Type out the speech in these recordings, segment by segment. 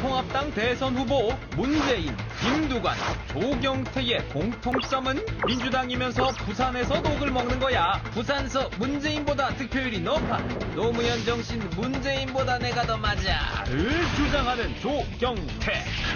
민주통합당 대선 후보 문재인, 김두관, 조경태의 공통점은 민주당이면서 부산에서 녹을 먹는 거야. 부산서 문재인보다 득표율이 높아. 노무현 정신 문재인보다 내가 더 맞아. 를 주장하는 조경태.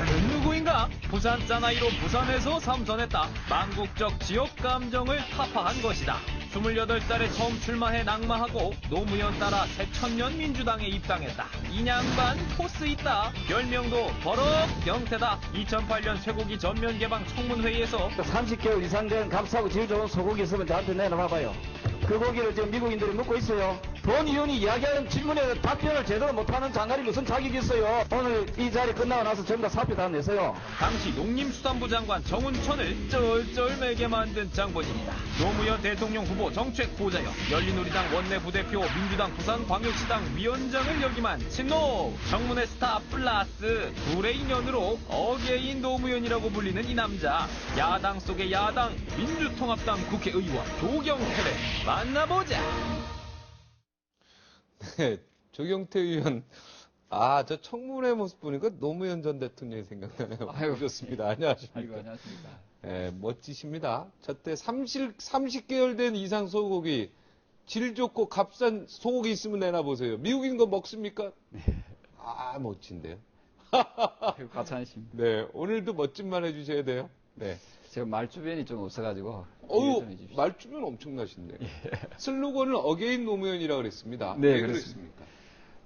그는 누구인가? 부산 사나이로 부산에서 삼선했다. 망국적 지역 감정을 타파한 것이다. 28살에 처음 출마해 낙마하고 노무현 따라 새천년 민주당에 입당했다. 인양반 포스 있다. 별명도 버럭 경태다. 2008년 쇠고기 전면 개방 청문회의에서 30개월 이상 된 값싸고 질 좋은 소고기 있으면 저한테 내놔봐봐요. 그 고기를 지금 미국인들이 먹고 있어요. 본 의원이 이야기하는 질문에 답변을 제대로 못하는 장관이 무슨 자격이 있어요. 오늘 이 자리 끝나고 나서 전부 다 사표 다 내세요. 당시 농림수산부 장관 정운천을 쩔쩔매게 만든 장본인이다. 노무현 대통령 후보 정책 보좌역, 열린우리당 원내 부대표, 민주당 부산광역시당 위원장을 역임한 친노. 정문의 스타 플러스 둘의 인연으로 어게인 노무현이라고 불리는 이 남자. 야당 속의 야당, 민주통합당 국회의원 조경태를 만나보자. 네, 조경태 의원. 저 청문회 모습 보니까 노무현 전 대통령이 생각나네요. 아이고, 좋습니다. 안녕하십니까. 아이고, 안녕하십니까. 네, 멋지십니다. 저때 30개월 된 이상 소고기, 질 좋고 값싼 소고기 있으면 내놔보세요. 미국인 거 먹습니까? 네. 멋진데요. 아이고, 과찬이십니다. 네, 오늘도 멋진 말 해주셔야 돼요. 네. 제가 말주변이 좀 없어가지고. 말주변 엄청나신데. 슬로건은 어게인 노무현이라고 그랬습니다. 네, 왜 그렇습니다.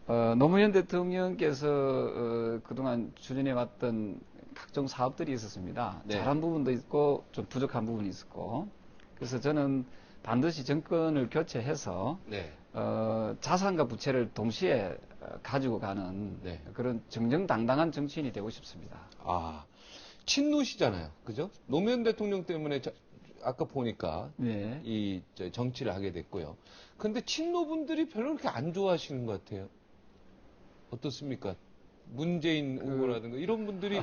그랬습니까? 노무현 대통령께서 그동안 추진해왔던 각종 사업들이 있었습니다. 네. 잘한 부분도 있고 좀 부족한 부분이 있었고, 그래서 저는 반드시 정권을 교체해서 네. 자산과 부채를 동시에 가지고 가는 네. 그런 정정당당한 정치인이 되고 싶습니다. 친노시잖아요. 그죠? 노무현 대통령 때문에 아까 보니까 네. 정치를 하게 됐고요. 근데 친노분들이 별로 그렇게 안 좋아하시는 것 같아요. 어떻습니까? 문재인 후보라든가 이런 분들이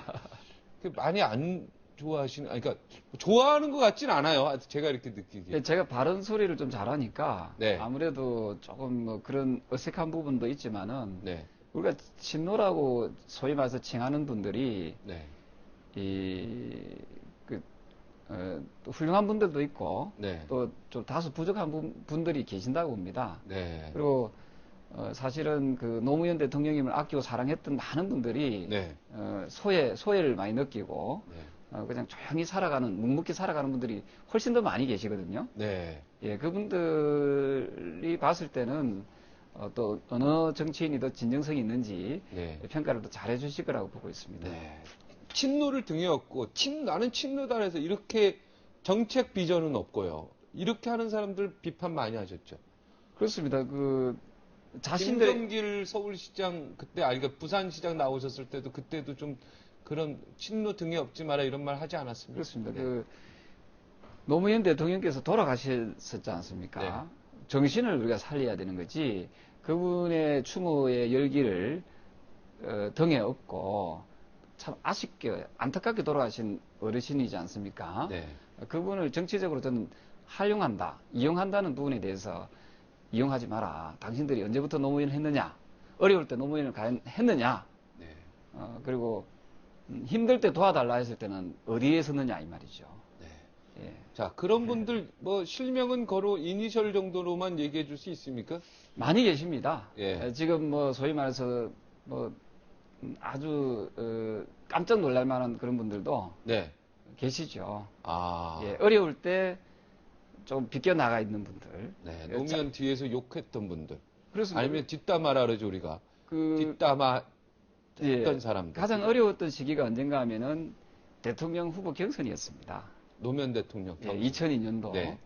많이 안 좋아하시는, 그러니까 좋아하는 것 같진 않아요. 제가 이렇게 느끼기에. 제가 바른 소리를 좀 잘하니까 네. 아무래도 조금 뭐 그런 어색한 부분도 있지만은 네. 우리가 친노라고 소위 말해서 칭하는 분들이 네. 또 훌륭한 분들도 있고 네. 또 좀 다소 부족한 분들이 계신다고 봅니다. 네. 그리고 사실은 그 노무현 대통령님을 아끼고 사랑했던 많은 분들이 네. 소외를 많이 느끼고 네. 그냥 조용히 살아가는 묵묵히 살아가는 분들이 훨씬 더 많이 계시거든요. 네. 예, 그분들이 봤을 때는 또 어느 정치인이 더 진정성이 있는지 네. 평가를 더 잘해 주실 거라고 보고 있습니다. 네. 친노를 등에 업고 나는 친노다 해서 이렇게 정책 비전은 없고요. 이렇게 하는 사람들 비판 많이 하셨죠. 그렇습니다. 자신들 김정길 서울시장 그러니까 부산시장 나오셨을 때도 그때도 좀 그런 친노 등에 업지 마라 이런 말 하지 않았습니까? 그렇습니다. 네. 노무현 대통령께서 돌아가셨지 않습니까? 네. 정신을 우리가 살려야 되는 거지. 그분의 추모의 열기를 등에 업고 참 아쉽게 안타깝게 돌아가신 어르신이지 않습니까? 네. 그분을 정치적으로 저는 활용한다, 이용한다는 부분에 대해서 이용하지 마라. 당신들이 언제부터 노무현을 했느냐? 어려울 때 노무현을 과연 했느냐? 네. 그리고 힘들 때 도와달라 했을 때는 어디에 섰느냐 이 말이죠. 네. 예. 자, 그런 분들 실명은 이니셜 정도로만 얘기해 줄 수 있습니까? 많이 계십니다. 예. 지금 소위 말해서 아주 깜짝 놀랄 만한 그런 분들도 네. 계시죠. 예, 어려울 때 좀 비껴나가 있는 분들. 네. 노무현 뒤에서 욕했던 분들. 그렇습니다. 아니면 뒷담화라 그러죠, 우리가. 뒷담화 했던 사람들. 가장 어려웠던 시기가 언젠가 하면은 대통령 후보 경선이었습니다. 노무현 대통령. 2002년도. 네.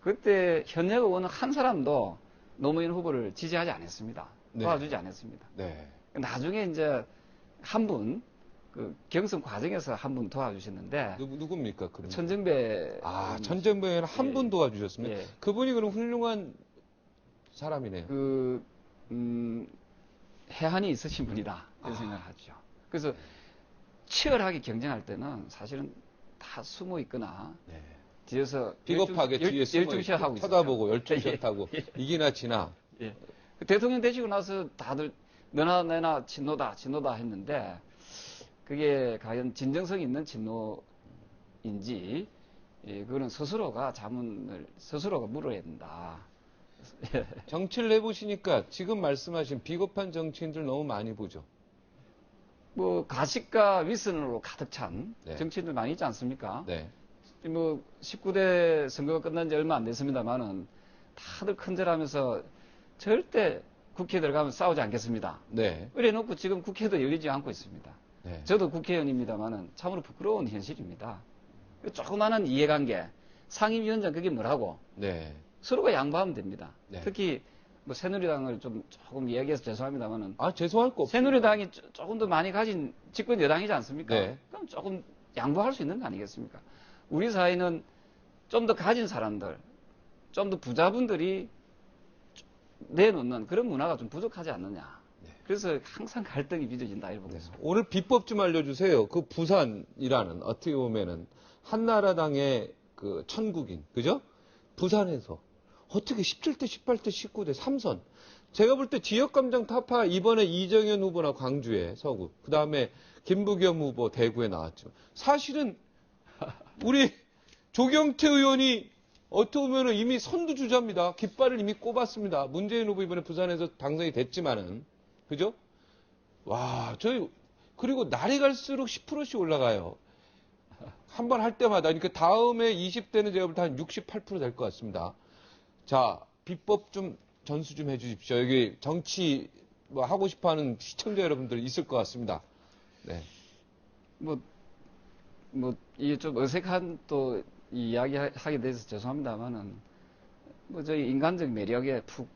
그때 현역 의원 한 사람도 노무현 후보를 지지하지 않았습니다. 네. 도와주지 않았습니다. 네. 나중에 이제 한 분, 경선 과정에서 한 분 도와주셨는데. 누굽니까, 그분? 천정배. 천정배는 한 분 도와주셨습니다. 예. 그분이 그럼 훌륭한 사람이네요. 해안이 있으신 분이다. 이런 생각을 하죠. 그래서 치열하게 경쟁할 때는 사실은 다 숨어 있거나. 네. 뒤에서 비겁하게 뒤에 숨어 열중시하고 쳐다보고 열중시하고 이기나 지나. 예. 대통령 되시고 나서 다들 너나 내나 친노다 했는데 그게 과연 진정성 있는 진노인지, 예, 그거는 스스로가 스스로가 물어야 된다. 정치를 해보시니까 지금 말씀하신 비겁한 정치인들 너무 많이 보죠. 뭐 가식과 위선으로 가득 찬 네. 정치인들 많이 있지 않습니까? 네. 뭐 19대 선거가 끝난 지 얼마 안 됐습니다만은 다들 큰절하면서 절대 국회에 들어가면 싸우지 않겠습니다. 네. 그래놓고 지금 국회도 열리지 않고 있습니다. 네. 저도 국회의원입니다만은 참으로 부끄러운 현실입니다. 조그마한 이해관계, 상임위원장 그게 뭐라고? 네. 서로가 양보하면 됩니다. 네. 특히 뭐 새누리당을 조금 이야기해서 죄송합니다만은 아, 죄송할 거 없어요. 새누리당이 조금 더 많이 가진 집권 여당이지 않습니까? 네. 그럼 조금 양보할 수 있는 거 아니겠습니까? 우리 사회는 좀 더 가진 사람들, 좀 더 부자분들이 내놓는 그런 문화가 좀 부족하지 않느냐. 네. 그래서 항상 갈등이 빚어진다 이렇게 보고 있습니다. 오늘 비법 좀 알려주세요. 그 부산이라는 어떻게 보면은 한나라당의 그 천국인, 그죠? 부산에서 어떻게 17대, 18대, 19대 3선. 제가 볼 때 지역감정 타파 이번에 이정현 후보나 광주에 서구, 그 다음에 김부겸 후보 대구에 나왔지만 사실은 우리 조경태 의원이 어떻게 보면은 이미 선두주자입니다. 깃발을 이미 꼽았습니다. 문재인 후보 이번에 부산에서 당선이 됐지만은, 그죠? 와, 그리고 날이 갈수록 10%씩 올라가요. 한 번 할 때마다. 그러니까 다음에 20대는 제가 볼 때 한 68% 될 것 같습니다. 자, 비법 좀 전수 좀 해주십시오. 여기 정치 뭐 하고 싶어 하는 시청자 여러분들 있을 것 같습니다. 네. 이게 좀 어색한 또 이야기 하게 돼서 죄송합니다만은, 저희 인간적 매력에 푹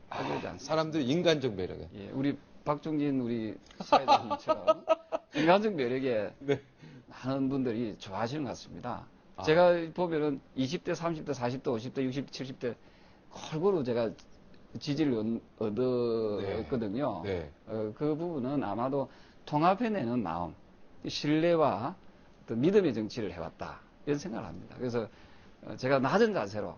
빠져지 않습니다. 사람들 인간적 매력에. 예, 우리 박종진 우리 사회자님처럼 인간적 매력에 네. 많은 분들이 좋아하시는 것 같습니다. 아. 제가 보면은 20대, 30대, 40대, 50대, 60대, 70대 골고루 제가 지지를 얻었거든요. 네. 그 부분은 아마도 통합해내는 마음, 신뢰와 어떤 믿음의 정치를 해왔다 이런 생각을 합니다. 그래서 제가 낮은 자세로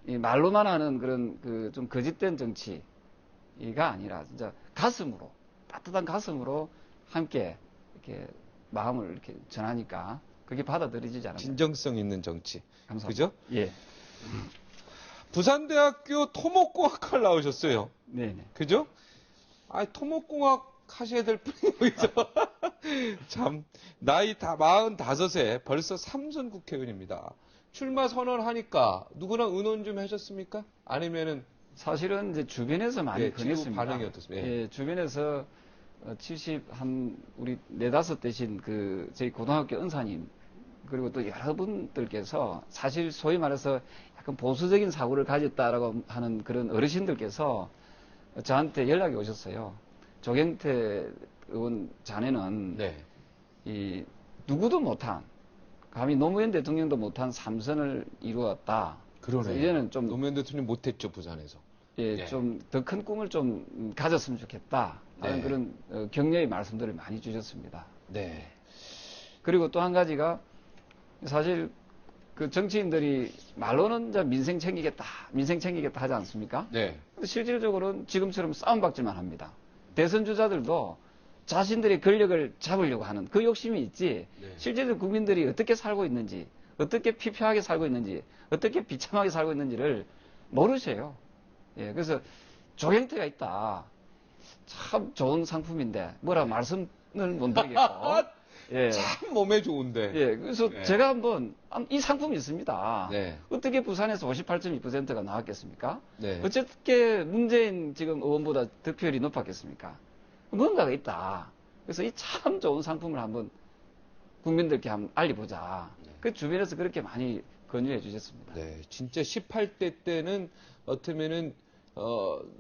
이 말로만 하는 그런 그 좀 거짓된 정치가 아니라 진짜 가슴으로, 따뜻한 가슴으로 함께 이렇게 마음을 이렇게 전하니까 그게 받아들여지지 않았나. 진정성 있는 정치. 감사합니다. 그죠? 예. 부산대학교 토목공학과를 나오셨어요. 네네. 그죠? 아, 토목공학 하셔야 될 뿐이 보이죠. 참, 나이 다 45세 벌써 3선 국회의원입니다. 출마 선언하니까 누구나 의논 좀 하셨습니까? 아니면은 사실은 이제 주변에서 많이 예, 지금 권했습니다. 반응이 어떻습니까? 예, 주변에서 우리 4-5 대신 저희 고등학교 은사님 그리고 또 여러분들께서 사실 소위 말해서 약간 보수적인 사고를 가졌다라고 하는 그런 어르신들께서 저한테 연락이 오셨어요. 조경태 의원 자네는 네. 누구도 못한, 감히 노무현 대통령도 못한 3선을 이루었다. 그러네. 그래서 이제는 좀 노무현 대통령 못했죠, 부산에서. 예, 네. 좀 더 큰 꿈을 좀 가졌으면 좋겠다 하는 네. 그런 격려의 말씀들을 많이 주셨습니다. 네. 그리고 또 한 가지가 사실 그 정치인들이 말로는 이제 민생 챙기겠다 하지 않습니까? 네. 근데 실질적으로는 지금처럼 싸움박질만 합니다. 대선 주자들도 자신들의 권력을 잡으려고 하는 그 욕심이 있지, 네. 실제로 국민들이 어떻게 살고 있는지, 어떻게 피폐하게 살고 있는지, 어떻게 비참하게 살고 있는지를 모르세요. 예, 그래서 조경태가 있다. 참 좋은 상품인데 뭐라 말씀을 못 드리겠고. 예. 참 몸에 좋은데. 예, 그래서 네. 제가 한번 이 상품이 있습니다. 네. 어떻게 부산에서 58.2%가 나왔겠습니까? 네. 어떻게 문재인 지금 의원보다 득표율이 높았겠습니까? 뭔가가 있다. 그래서 이 참 좋은 상품을 한번 국민들께 한번 알려보자. 그 주변에서 그렇게 많이 권유해 주셨습니다. 네, 진짜 18대 때는 어쩌면은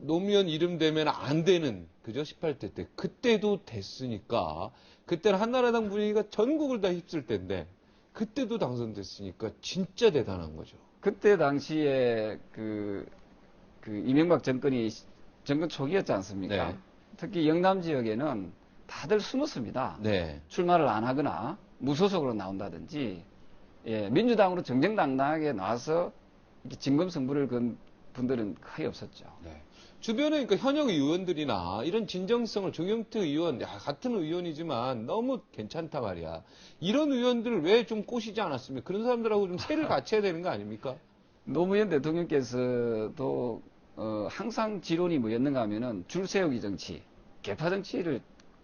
노무현 이름 되면 안 되는, 그죠? 18대 때 그때도 됐으니까, 그때는 한나라당 분위기가 전국을 다 휩쓸 때인데 그때도 당선됐으니까 진짜 대단한 거죠. 그때 당시에 그 이명박 정권이 정권 초기였지 않습니까? 네. 특히 영남 지역에는 다들 숨었습니다. 네, 출마를 안 하거나 무소속으로 나온다든지, 예, 민주당으로 정정당당하게 나와서 이렇게 진검승부를 건 분들은 거의 없었죠. 네. 주변에 그러니까 현역 의원들이나 이런 진정성을 조경태 의원, 야, 같은 의원이지만 너무 괜찮다 말이야. 이런 의원들을 왜 좀 꼬시지 않았습니까? 그런 사람들하고 좀 세를 갖춰야 되는 거 아닙니까? 노무현 대통령께서도 항상 지론이 뭐였는가 하면은 줄 세우기 정치, 개파 정치를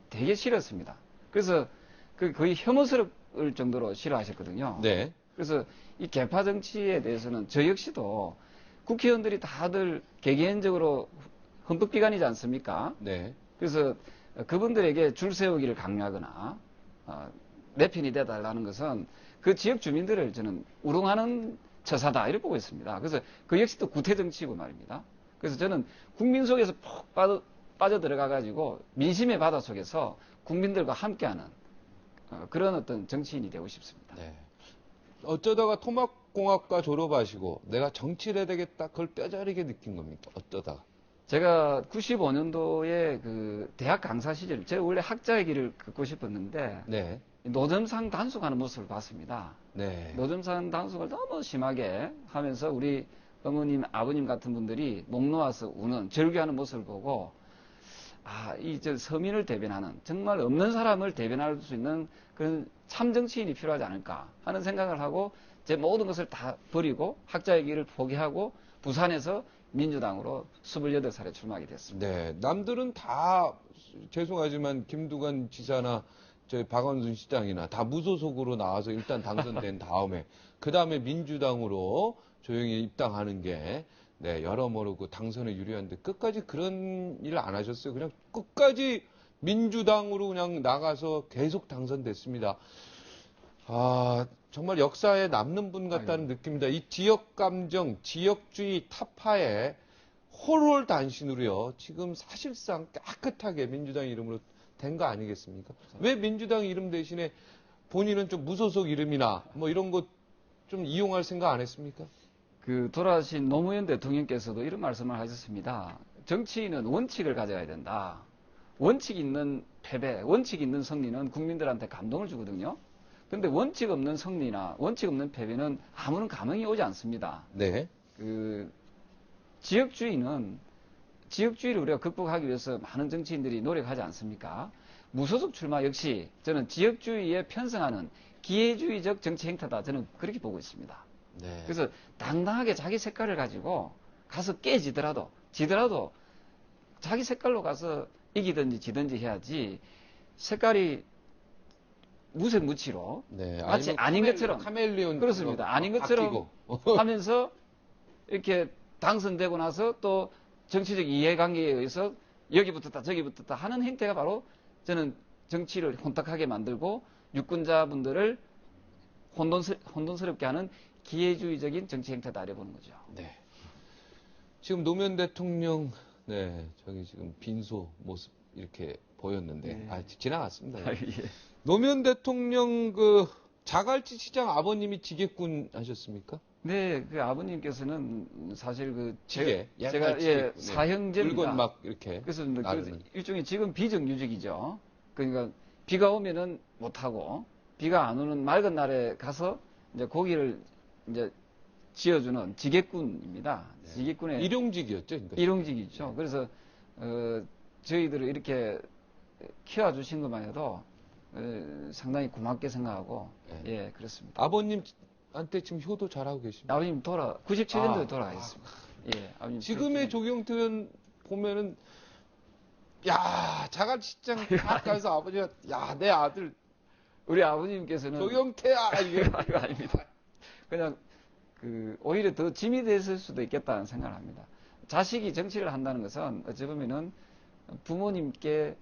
되게 싫었습니다. 그래서 거의 혐오스러울 정도로 싫어하셨거든요. 네. 그래서 이 개파 정치에 대해서는 저 역시도 국회의원들이 다들 개개인적으로 헌법기관이지 않습니까? 네. 그래서 그분들에게 줄 세우기를 강요하거나 내 편이 돼달라는 것은 그 지역 주민들을 저는 우롱하는 처사다 이렇게 보고 있습니다. 그래서 그 역시도 구태정치고 말입니다. 그래서 저는 국민 속에서 푹 빠져들어가 가지고 민심의 바다 속에서 국민들과 함께하는 그런 어떤 정치인이 되고 싶습니다. 네. 어쩌다가 토막공학과 졸업하시고 내가 정치를 해야 되겠다 그걸 뼈저리게 느낀 겁니까? 어쩌다가? 제가 95년도에 그 대학 강사 시절, 제가 원래 학자의 길을 걷고 싶었는데 네. 노점상 단속하는 모습을 봤습니다. 네. 노점상 단속을 너무 심하게 하면서 우리 어머님, 아버님 같은 분들이 목 놓아서 우는, 절규하는 모습을 보고 저 서민을 대변하는, 정말 없는 사람을 대변할 수 있는 그런 참 정치인이 필요하지 않을까 하는 생각을 하고 제 모든 것을 다 버리고 학자의 길을 포기하고 부산에서 민주당으로 28살에 출마하게 됐습니다. 네. 남들은 다 죄송하지만 김두관 지사나 저희 박원순 시장이나 다 무소속으로 나와서 일단 당선된 다음에 그 다음에 민주당으로 조용히 입당하는 게 네, 여러모로 그 당선에 유리한데 끝까지 그런 일을 안 하셨어요. 그냥 끝까지 민주당으로 그냥 나가서 계속 당선됐습니다. 정말 역사에 남는 분 같다는 느낌입니다. 이 지역 감정, 지역주의 타파에 홀홀단신으로요. 지금 사실상 깨끗하게 민주당 이름으로 된 거 아니겠습니까? 왜 민주당 이름 대신에 본인은 좀 무소속 이름이나 뭐 이런 것 좀 이용할 생각 안 했습니까? 그 돌아가신 노무현 대통령께서도 이런 말씀을 하셨습니다. 정치인은 원칙을 가져야 된다. 원칙 있는 패배, 원칙 있는 승리는 국민들한테 감동을 주거든요. 근데 원칙 없는 승리나 원칙 없는 패배는 아무런 감흥이 오지 않습니다. 네. 그 지역주의를 우리가 극복하기 위해서 많은 정치인들이 노력하지 않습니까? 무소속 출마 역시 저는 지역주의에 편성하는 기회주의적 정치 행태다. 저는 그렇게 보고 있습니다. 네. 그래서 당당하게 자기 색깔을 가지고 가서 깨지더라도 지더라도 자기 색깔로 가서 이기든지 지든지 해야지 색깔이 무색무취로 네. 마치 아니면 아닌 것처럼 카멜레온 그렇습니다. 아닌 것처럼 하면서 이렇게 당선되고 나서 또 정치적 이해관계에 의해서 여기 붙었다 저기 붙었다 하는 행태가 바로 저는 정치를 혼탁하게 만들고 유권자분들을 혼돈스럽게 하는 기회주의적인 정치 행태다 이래보는 거죠. 네. 지금 노무현 대통령 네 저기 지금 빈소 모습 이렇게 보였는데 네. 지나갔습니다. 예. 노무현 대통령 그 자갈치 시장 아버님이 지게꾼 하셨습니까? 네, 그 아버님께서는 사실 그 지게, 제가 옛날 지게. 사형제입니다. 물건 막 이렇게 그래서 나르는. 일종의 지금 비정규직이죠. 그러니까 비가 오면은 못 하고 비가 안 오는 맑은 날에 가서 이제 고기를 이제 지어주는 지게꾼입니다. 네. 지게꾼의 일용직이었죠. 그러니까. 일용직이죠. 그래서 저희들을 이렇게 키워주신 것만 해도 상당히 고맙게 생각하고 네. 예 그렇습니다. 아버님한테 지금 효도 잘하고 계십니다. 아버님 97년도에 돌아가셨습니다. 예, 아버님 지금의 97년도에. 조경태 의원 보면은 야 자갈치장 딱 가서 아버지가 야 내 아들 우리 아버님께서는 조경태야 이게 아이고, 아닙니다. 그냥 오히려 더 짐이 됐을 수도 있겠다는 생각을 합니다. 자식이 정치를 한다는 것은 어찌 보면은 부모님께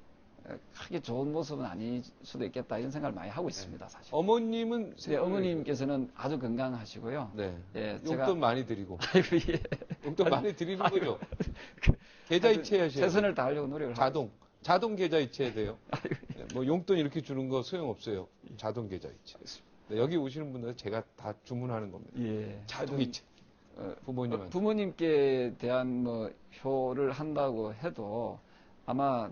크게 좋은 모습은 아닐 수도 있겠다 이런 생각을 많이 하고 있습니다. 사실. 어머님은 네, 어머님께서는 아주 건강하시고요. 네 예, 용돈 많이 드리고 아이고, 예. 용돈 많이 드리는 거죠. 계좌 이체하셔야 돼요. 최선을 다하려고 노력을 하고 자동 계좌 이체해야 돼요. 네, 뭐 용돈 이렇게 주는 거 소용없어요. 자동 계좌 이체. 네, 여기 오시는 분들은 제가 다 주문하는 겁니다. 예. 자동 이체. 부모님한테. 부모님께 대한 뭐 효를 한다고 해도 아마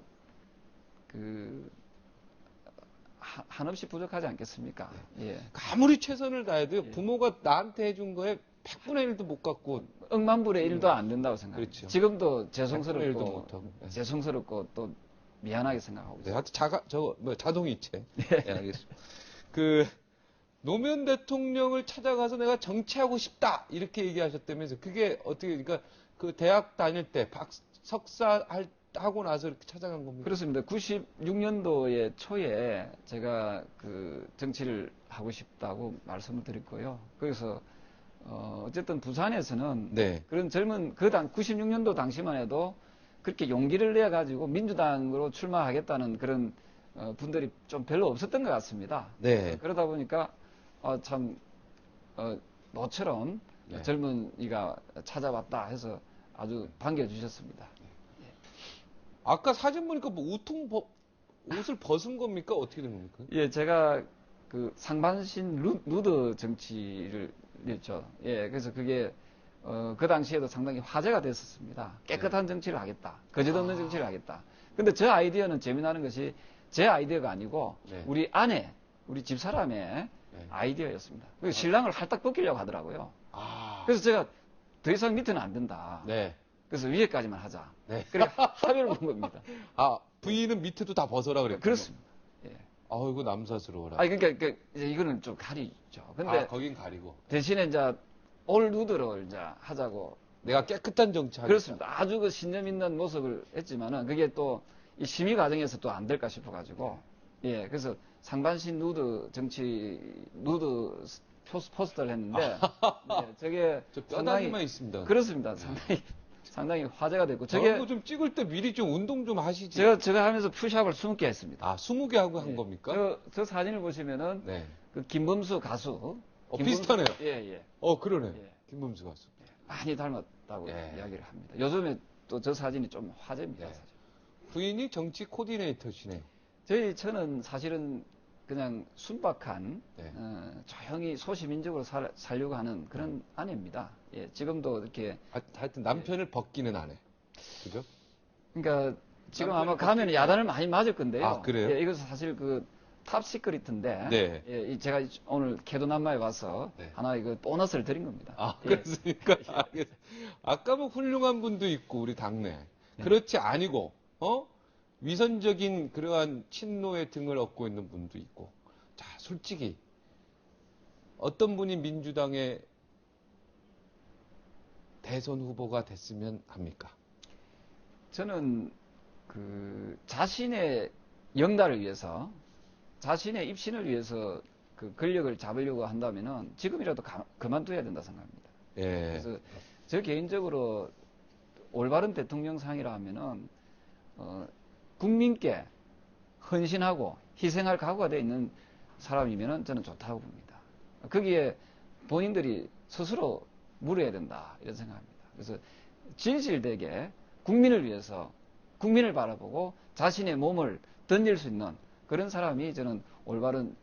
한없이 부족하지 않겠습니까? 예. 아무리 최선을 다해도 예. 부모가 나한테 해준 거에 100분의 1도 못 갖고 억만분의 1도 안 된다고 생각합니다. 그렇죠. 지금도 100분의 1도 못하고. 죄송스럽고 또 미안하게 생각하고 네, 있습니다. 하여튼 자동이체. 네, 알겠습니다. 그 노무현 대통령을 찾아가서 내가 정치하고 싶다 이렇게 얘기하셨다면서 그게 어떻게 그러니까 그 대학 다닐 때 석사 하고 나서 이렇게 찾아간 겁니까? 그렇습니다. 96년도에 초에 제가 그 정치를 하고 싶다고 말씀을 드렸고요. 그래서 어쨌든 부산에서는 네. 그런 젊은 96년도 당시만 해도 그렇게 용기를 내 가지고 민주당으로 출마하겠다는 그런 분들이 좀 별로 없었던 것 같습니다. 네. 그러다 보니까 참 너처럼 네. 젊은이가 찾아왔다 해서 아주 반겨주셨습니다. 아까 사진 보니까 뭐 옷을 벗은 겁니까? 어떻게 된 겁니까? 예, 제가 그 상반신 누드 정치를 했죠. 예, 그래서 그게 그 당시에도 상당히 화제가 됐었습니다. 깨끗한 정치를 하겠다. 거짓없는 정치를 하겠다. 근데 저 아이디어는 재미나는 것이 제 아이디어가 아니고 네. 우리 아내, 우리 집사람의 네. 아이디어였습니다. 그래서 신랑을 할딱 벗기려고 하더라고요. 아. 그래서 제가 더 이상 밑에는 안 된다. 네. 그래서 위에까지만 하자. 네. 그래 합의를 본 겁니다. 아, 부인은 밑에도 다 벗어라 그랬군요. 그렇습니다. 예. 아이고 남사스러워라. 아니 그러니까 이제 이거는 좀 가리죠. 근데 거긴 가리고. 대신에 이제 올 누드를 이제 하자고. 내가 깨끗한 정치 하겠다. 그렇습니다. 아주 그 신념 있는 모습을 했지만은 그게 또 이 심의 과정에서 또 안 될까 싶어가지고 예 그래서 상반신 누드 정치 누드 포스터를 했는데 예, 저게 저 뼈다귀만 있습니다. 그렇습니다. 상당히 화제가 됐고 저게 좀 찍을 때 미리 좀 운동 좀 하시지. 제가 하면서 푸시업을 20개 했습니다. 아, 20개 하고 한 겁니까? 저 사진을 보시면은 네. 그 김범수 가수 비슷하네요. 예. 그러네. 예. 김범수 가수. 많이 닮았다고 예. 이야기를 합니다. 요즘에 또 저 사진이 좀 화제입니다. 예. 사실. 부인이 정치 코디네이터시네. 저는 사실은 그냥 순박한 네. 조용히 소시민적으로 살려고 하는 그런 아내입니다. 예, 지금도 이렇게 하여튼 남편을 벗기는 아내. 그죠? 그러니까 지금 남편이 아마 가면 야단을 많이 맞을 건데요. 아, 그래요? 예, 이것은 사실 그 탑시크릿인데 네. 예, 제가 오늘 캐도남마에 와서 네. 하나 이거 보너스를 드린 겁니다. 아, 예. 그렇습니까? 아까 뭐 훌륭한 분도 있고, 우리 당내. 그렇지 아니고, 위선적인 그러한 친노의 등을 얻고 있는 분도 있고. 자, 솔직히, 어떤 분이 민주당의 대선 후보가 됐으면 합니까? 저는 그 자신의 영달을 위해서 자신의 입신을 위해서 그 권력을 잡으려고 한다면은 지금이라도 그만둬야 된다 생각합니다. 예. 그래서 저 개인적으로 올바른 대통령상이라 하면은 국민께 헌신하고 희생할 각오가 되어 있는 사람이면은 저는 좋다고 봅니다. 거기에 본인들이 스스로 물어야 된다 이런 생각합니다. 그래서 진실되게 국민을 위해서 국민을 바라보고 자신의 몸을 던질 수 있는 그런 사람이 저는 올바른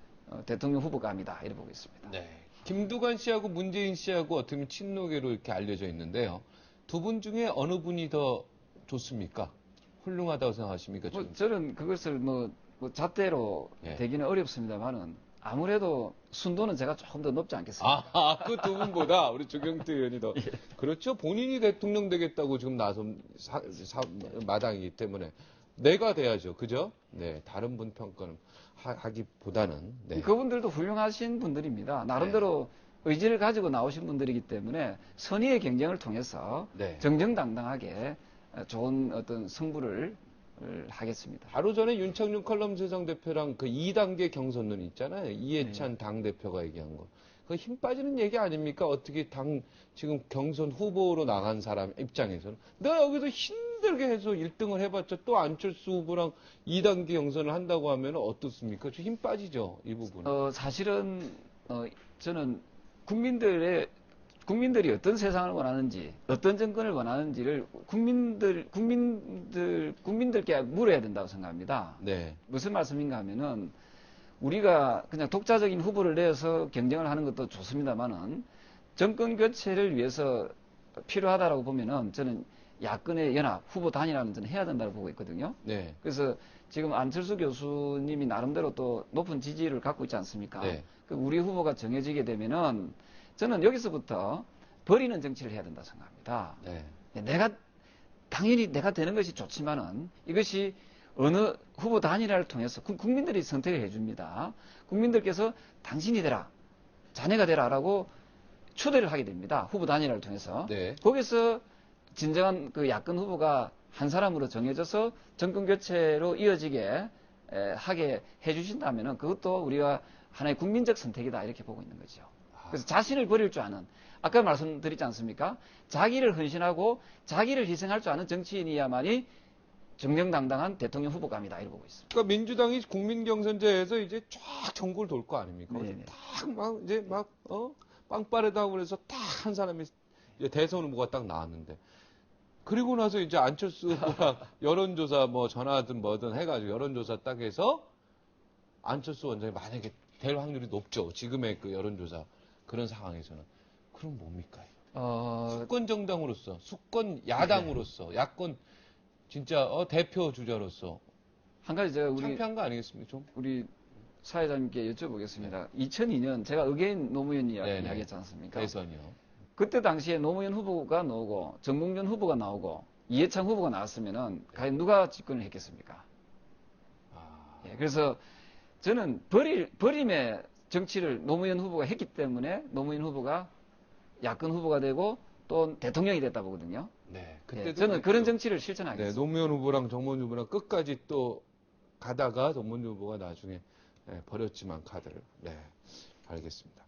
대통령 후보감이다 이렇게 보고 있습니다. 네. 김두관 씨하고 문재인 씨하고 어떻게 보면 친노계로 이렇게 알려져 있는데요. 두 분 중에 어느 분이 더 좋습니까? 훌륭하다고 생각하십니까? 저는 그것을 뭐 잣대로 예. 되기는 어렵습니다만은 아무래도 순도는 제가 조금 더 높지 않겠습니까? 그 두 분보다 우리 조경태 의원이 더. 그렇죠. 본인이 대통령 되겠다고 지금 나선 마당이기 때문에 내가 돼야죠. 그죠? 네. 다른 분 평가는 하기보다는. 네. 그분들도 훌륭하신 분들입니다. 나름대로 의지를 가지고 나오신 분들이기 때문에 선의의 경쟁을 통해서 네. 정정당당하게 좋은 어떤 승부를 하겠습니다. 바로 전에 윤창중 컬럼 세상 대표랑 그 2단계 경선론 있잖아요. 이해찬 당대표가 얘기한 거. 그 힘 빠지는 얘기 아닙니까? 어떻게 지금 경선 후보로 나간 사람 입장에서는. 내가 여기서 힘들게 해서 1등을 해봤자 또 안철수 후보랑 2단계 경선을 한다고 하면 어떻습니까? 좀 힘 빠지죠, 이 부분은. 사실은, 저는 국민들이 어떤 세상을 원하는지, 어떤 정권을 원하는지를 국민들께 물어야 된다고 생각합니다. 네. 무슨 말씀인가 하면은, 우리가 그냥 독자적인 후보를 내서 경쟁을 하는 것도 좋습니다만은, 정권 교체를 위해서 필요하다라고 보면은, 저는 야권의 연합, 후보 단일화는 저는 해야 된다고 보고 있거든요. 네. 그래서 지금 안철수 교수님이 나름대로 또 높은 지지를 갖고 있지 않습니까? 네. 우리 후보가 정해지게 되면은 저는 여기서부터 버리는 정치를 해야 된다 생각합니다. 네. 당연히 내가 되는 것이 좋지만은 이것이 어느 후보 단일화를 통해서 국민들이 선택을 해줍니다. 국민들께서 당신이 되라, 자네가 되라라고 초대를 하게 됩니다. 후보 단일화를 통해서. 네. 거기서 진정한 그 야권 후보가 한 사람으로 정해져서 정권 교체로 이어지게 하게 해주신다면은 그것도 우리가 하나의 국민적 선택이다 이렇게 보고 있는 거죠. 그래서 자신을 버릴 줄 아는, 아까 말씀드렸지 않습니까? 자기를 헌신하고 자기를 희생할 줄 아는 정치인이야만이 정정당당한 대통령 후보감이다 이렇게 보고 있습니다. 그러니까 민주당이 국민 경선제에서 이제 쫙 전국을 돌 거 아닙니까? 네네. 딱 막 이제 빵빠르다고 그래서 딱 한 사람이 이제 대선 후보가 딱 나왔는데 그리고 나서 이제 안철수 후보랑 여론조사 뭐 전화든 뭐든 해가지고 여론조사 딱 해서 안철수 원장이 만약에 될 확률이 높죠. 지금의 그 여론조사 그런 상황에서는 그럼 뭡니까? 수권 정당으로서, 수권 야당으로서, 야권 진짜 대표 주자로서 한 가지 제가 창피한 거 아니겠습니까? 좀? 우리 사회자님께 여쭤보겠습니다. 2002년 제가 의계인 노무현 네네. 이야기했지 않습니까? 대선이요. 그때 당시에 노무현 후보가 나오고 정봉준 후보가 나오고 이해창 후보가 나왔으면은 과연 누가 집권을 했겠습니까? 예, 그래서 저는 버림의 정치를 노무현 후보가 했기 때문에 노무현 후보가 야권 후보가 되고 또 대통령이 됐다 보거든요. 네. 예, 그때도 저는 그런 그랬죠. 정치를 네, 실천하겠습니다. 노무현 후보랑 정몽준 후보랑 끝까지 또 가다가 정몽준 후보가 나중에 버렸지만 카드를. 네, 알겠습니다.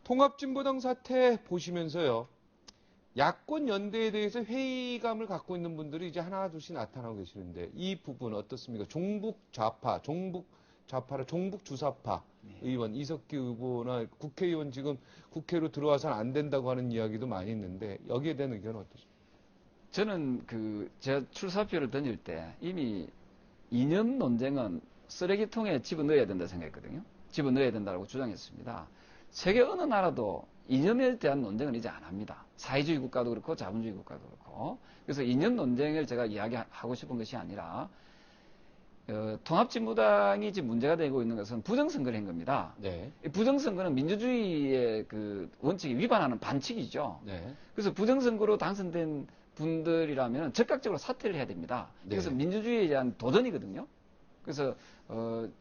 통합진보당 사태 보시면서요. 야권 연대에 대해서 회의감을 갖고 있는 분들이 이제 하나 둘씩 나타나고 계시는데 이 부분 어떻습니까? 종북 좌파라 종북 주사파 의원 이석기 후보나 국회의원 지금 국회로 들어와서는 안 된다고 하는 이야기도 많이 있는데 여기에 대한 의견은 어떠십니까? 저는 제가 출사표를 던질 때 이미 이념 논쟁은 쓰레기통에 집어넣어야 된다 생각했거든요. 집어넣어야 된다고 주장했습니다. 세계 어느 나라도 이념에 대한 논쟁은 이제 안 합니다. 사회주의 국가도 그렇고 자본주의 국가도 그렇고. 그래서 이념 논쟁을 제가 이야기하고 싶은 것이 아니라 통합진보당이 지금 문제가 되고 있는 것은 부정선거를 한 겁니다. 네. 이 부정선거는 민주주의의 그 원칙에 위반하는 반칙이죠. 네. 그래서 부정선거로 당선된 분들이라면 적극적으로 사퇴를 해야 됩니다. 그래서 네. 민주주의에 대한 도전이거든요. 그래서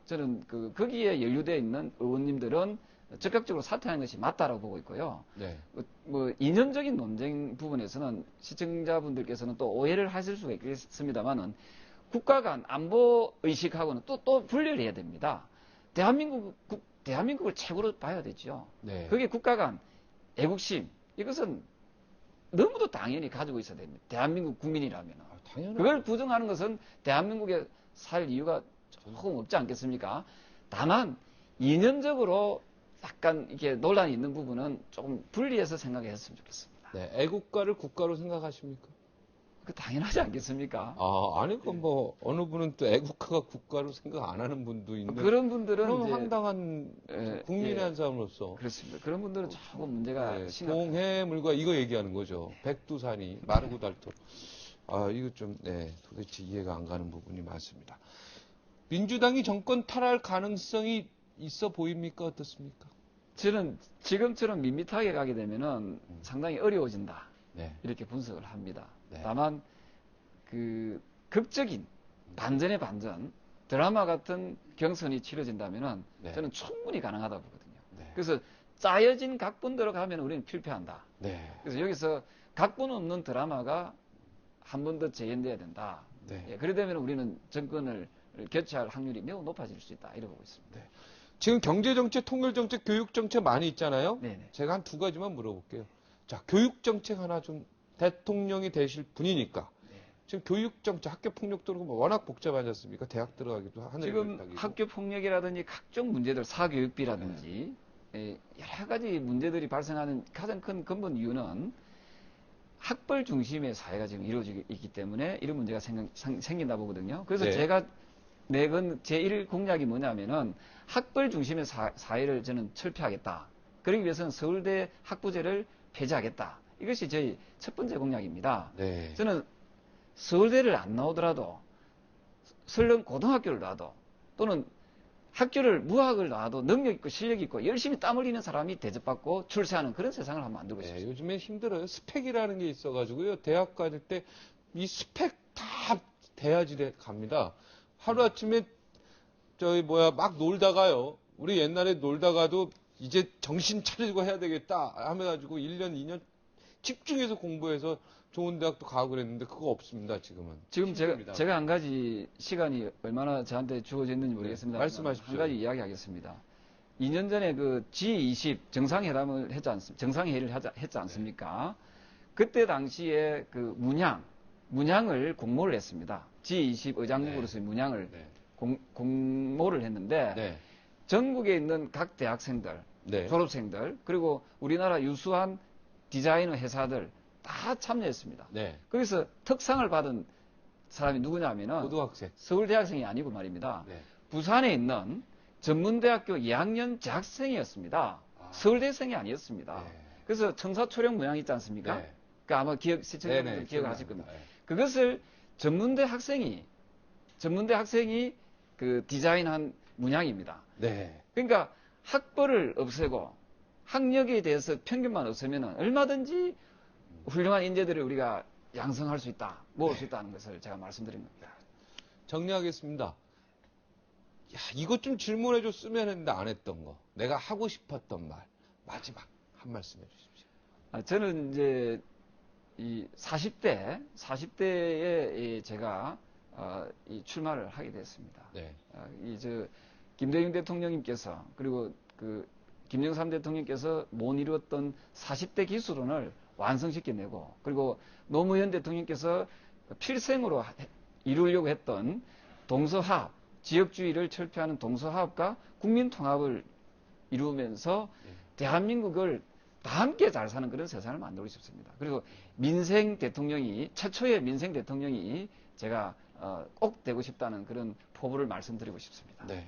저는 거기에 연루되어 있는 의원님들은 적극적으로 사퇴하는 것이 맞다라고 보고 있고요. 네. 뭐 이념적인 논쟁 부분에서는 시청자분들께서는 또 오해를 하실 수가 있겠습니다만은 국가 간 안보 의식하고는 또 분리를 해야 됩니다. 대한민국을 최고로 봐야 되죠. 네. 그게 국가 간 애국심 이것은 너무도 당연히 가지고 있어야 됩니다. 대한민국 국민이라면. 당연히. 그걸 부정하는 것은 대한민국에 살 이유가 조금 없지 않겠습니까? 다만 이념적으로 약간 이렇게 논란이 있는 부분은 조금 분리해서 생각했으면 좋겠습니다. 네. 애국가를 국가로 생각하십니까? 그 당연하지 않겠습니까? 아니, 뭐, 어느 분은 또 애국가가 국가로 생각 안 하는 분도 있는데. 그런 분들은 그럼 이제 황당한 국민의 한 사람으로서. 그렇습니다. 그런 분들은 조금 문제가 네, 심각합니다. 동해물과 이거 얘기하는 거죠. 백두산이 마르고 닳도록. 이거 좀, 도대체 이해가 안 가는 부분이 많습니다. 민주당이 정권 탈할 가능성이 있어 보입니까? 어떻습니까? 저는 지금처럼 밋밋하게 가게 되면은 상당히 어려워진다. 네. 이렇게 분석을 합니다. 네. 다만 극적인 반전의 반전 드라마 같은 경선이 치러진다면은 네. 저는 충분히 가능하다고 보거든요. 네. 그래서 짜여진 각본대로 가면 우리는 필패한다. 네. 그래서 여기서 각본 없는 드라마가 한 번 더 재현돼야 된다. 네. 예, 그러다면 우리는 정권을 교체할 확률이 매우 높아질 수 있다. 이러고 있습니다. 네. 지금 경제정책, 통일정책, 교육정책 많이 있잖아요. 네네. 제가 한 두 가지만 물어볼게요. 자, 교육정책 하나 좀 대통령이 되실 분이니까 네. 지금 교육정책, 학교폭력도 그렇고 뭐 워낙 복잡하지 않습니까? 대학 들어가기도 하는 지금 학교 폭력이라든지 각종 문제들, 사교육비라든지 여러 가지 문제들이 발생하는 가장 큰 근본 이유는 학벌 중심의 사회가 지금 이루어지고 있기 때문에 이런 문제가 생긴다 보거든요. 그래서 네. 제가 내건 제1 공약이 뭐냐면은 학벌 중심의 사회를 저는 철폐하겠다. 그러기 위해서는 서울대 학부제를 폐지하겠다. 이것이 저희 첫 번째 공약입니다. 네. 저는 서울대를 안 나오더라도 설령 고등학교를 나도 또는 학교를 무학을 나와도 능력 있고 실력 있고 열심히 땀 흘리는 사람이 대접받고 출세하는 그런 세상을 한번 만들고 네, 싶습니다. 요즘에 힘들어요. 스펙이라는 게 있어가지고요. 대학 가실 때 이 스펙 다 대야지대 갑니다. 하루아침에 막 놀다가요. 우리 옛날에 놀다가도 이제 정신 차리고 해야 되겠다 하면가지고 1년, 2년 집중해서 공부해서 좋은 대학도 가고 그랬는데 그거 없습니다, 지금은. 지금 힘듭니다. 제가 한 가지 시간이 얼마나 저한테 주어졌는지 모르겠습니다. 말씀하십시오. 한 가지 이야기하겠습니다. 2년 전에 그 G20 정상회담을 정상회의를 했지 않습니까? 그때 당시에 그 문양을 공모를 했습니다. G20 의장국으로서의 문양을 네. 공모를 했는데 네. 전국에 있는 각 대학생들, 네. 졸업생들, 그리고 우리나라 유수한 디자이너 회사들 다 참여했습니다. 네. 거기서 특상을 받은 사람이 누구냐면은 고등학생. 서울대학생이 아니고 말입니다. 네. 부산에 있는 전문대학교 2학년 재학생이었습니다. 서울대생이 아니었습니다. 네. 그래서 청사초령 문양 있지 않습니까? 네. 그 아마 시청자분들 네네, 기억하실 겁니다. 네. 그것을 전문대 학생이 그 디자인한 문양입니다. 네. 그러니까 학벌을 없애고 학력에 대해서 편견만 없애면 얼마든지 훌륭한 인재들을 우리가 양성할 수 있다, 모을 수 있다는 것을 제가 말씀드린 겁니다. 정리하겠습니다. 야, 이것 좀 질문해 줬으면 했는데 안 했던 거. 내가 하고 싶었던 말. 마지막 한 말씀 해 주십시오. 저는 이제 이 40대에 제가 이 출마를 하게 됐습니다. 네. 김대중 대통령님께서 그리고 그 김영삼 대통령께서 못 이루었던 40대 기술론을 완성시켜내고 그리고 노무현 대통령께서 필생으로 이루려고 했던 동서화합, 지역주의를 철폐하는 동서화합과 국민통합을 이루면서 대한민국을 다 함께 잘 사는 그런 세상을 만들고 싶습니다. 그리고 최초의 민생 대통령이 제가 꼭 되고 싶다는 그런 포부를 말씀드리고 싶습니다. 네.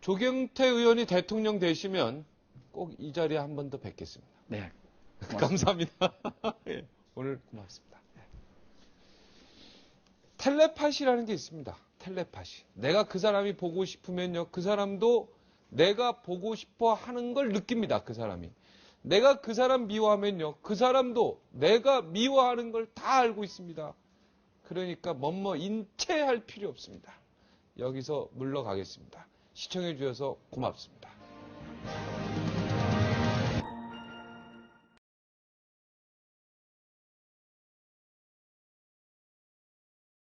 조경태 의원이 대통령 되시면 꼭 이 자리에 한 번 더 뵙겠습니다. 네. 감사합니다. 예, 오늘 고맙습니다. 텔레파시라는 게 있습니다. 텔레파시. 내가 그 사람이 보고 싶으면요, 그 사람도 내가 보고 싶어 하는 걸 느낍니다. 그 사람이. 내가 그 사람 미워하면요, 그 사람도 내가 미워하는 걸 다 알고 있습니다. 그러니까 인체할 필요 없습니다. 여기서 물러가겠습니다. 시청해 주셔서 고맙습니다.